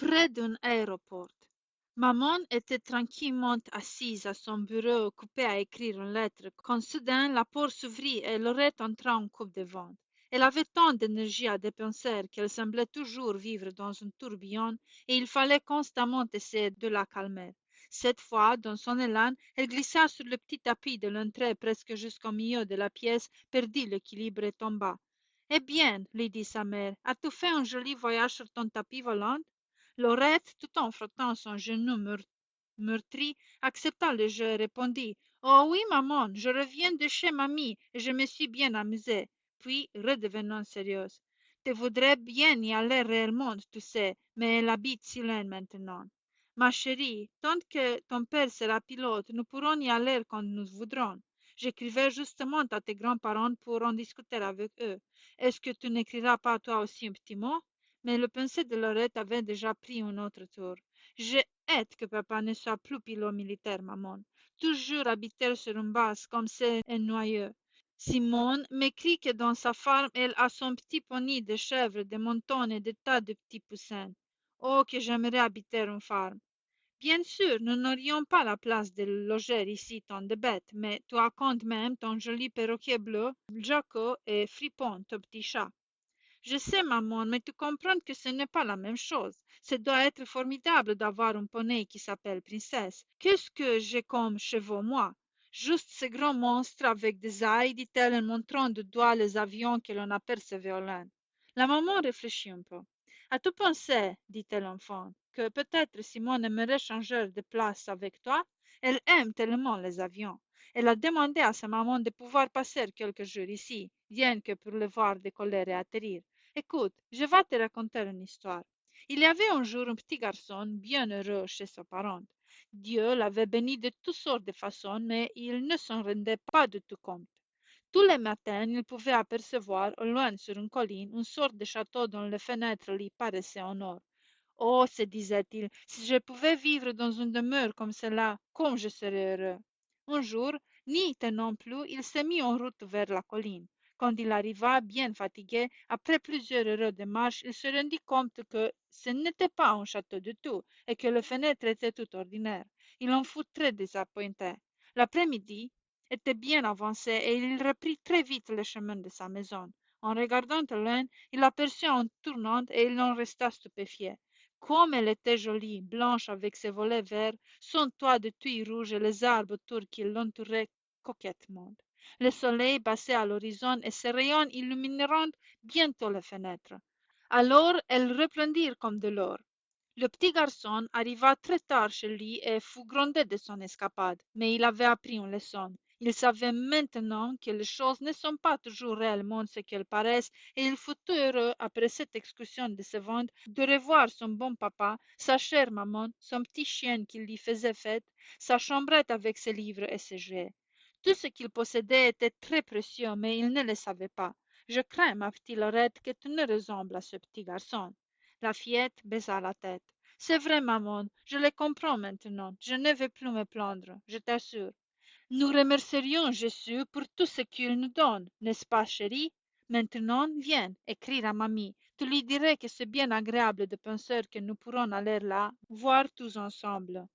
près d'un aéroport. Maman était tranquillement assise à son bureau occupée à écrire une lettre quand soudain la porte s'ouvrit et Laurette entra en coupe de vent. Elle avait tant d'énergie à dépenser qu'elle semblait toujours vivre dans un tourbillon et il fallait constamment essayer de la calmer. Cette fois, dans son élan, elle glissa sur le petit tapis de l'entrée presque jusqu'au milieu de la pièce, perdit l'équilibre et tomba. Eh bien, lui dit sa mère, as-tu fait un joli voyage sur ton tapis volant? Laurette, tout en frottant son genou meurtri, accepta le jeu et répondit: Oh oui, maman, je reviens de chez mamie et je me suis bien amusée. Puis, redevenant sérieuse: Tu voudrais bien y aller réellement, tu sais, mais elle habite si loin maintenant. Ma chérie, tant que ton père sera pilote, nous pourrons y aller quand nous voudrons. J'écrivais justement à tes grands-parents pour en discuter avec eux. Est-ce que tu n'écriras pas toi aussi un petit mot? Mais le pensée de Laurette avait déjà pris un autre tour. J'ai hâte que papa ne soit plus pilote militaire, maman. Toujours habiter sur une base comme c'est ennuyeux. Simone m'écrit que dans sa farm, elle a son petit poney de chèvres, de moutons et de tas de petits poussins. Oh, que j'aimerais habiter une farm. Bien sûr, nous n'aurions pas la place de loger ici tant de bêtes, mais tu as quand même ton joli perroquet bleu, Jaco et Fripon, ton petit chat. Je sais, maman, mais tu comprends que ce n'est pas la même chose. Ça doit être formidable d'avoir un poney qui s'appelle Princesse. Qu'est-ce que j'ai comme chevaux, moi? Juste ce grand monstre avec des ailes, dit-elle en montrant du doigt les avions que l'on apercevait au loin. La maman réfléchit un peu. As-tu pensé, dit-elle enfin, que peut-être Simone aimerait changer de place avec toi? Elle aime tellement les avions. Elle a demandé à sa maman de pouvoir passer quelques jours ici, rien que pour le voir décoller et atterrir. Écoute, je vais te raconter une histoire. Il y avait un jour un petit garçon bien heureux chez ses parents. Dieu l'avait béni de toutes sortes de façons, mais il ne s'en rendait pas du tout compte. Tous les matins, il pouvait apercevoir, au loin sur une colline, une sorte de château dont les fenêtres lui paraissaient en or. Oh, se disait-il, si je pouvais vivre dans une demeure comme cela, comme je serais heureux. Un jour, n'y tenant plus, il se mit en route vers la colline. Quand il arriva, bien fatigué, après plusieurs heures de marche, il se rendit compte que ce n'était pas un château du tout et que les fenêtres étaient tout ordinaires. Il en fut très désappointé. L'après-midi était bien avancé et il reprit très vite le chemin de sa maison. En regardant loin, il aperçut un tournant et il en resta stupéfié. Comme elle était jolie, blanche avec ses volets verts, son toit de tuiles rouges et les arbres autour qui l'entouraient coquettement. Le soleil passait à l'horizon et ses rayons illumineront bientôt les fenêtres. Alors elles replendirent comme de l'or. Le petit garçon arriva très tard chez lui et fut grondé de son escapade, mais il avait appris une leçon. Il savait maintenant que les choses ne sont pas toujours réellement ce qu'elles paraissent et il fut heureux, après cette excursion de ce vent, de revoir son bon papa, sa chère maman, son petit chien qui lui faisait fête, sa chambrette avec ses livres et ses jouets. Tout ce qu'il possédait était très précieux, mais il ne le savait pas. Je crains, ma petite Laurette, que tu ne ressembles à ce petit garçon. La fillette baissa la tête. C'est vrai, maman, je le comprends maintenant. Je ne vais plus me plaindre, je t'assure. Nous remercierions Jésus pour tout ce qu'il nous donne, n'est-ce pas, chérie? Maintenant, viens, écrire à mamie. Tu lui dirais que c'est bien agréable de penser que nous pourrons aller là, voir tous ensemble.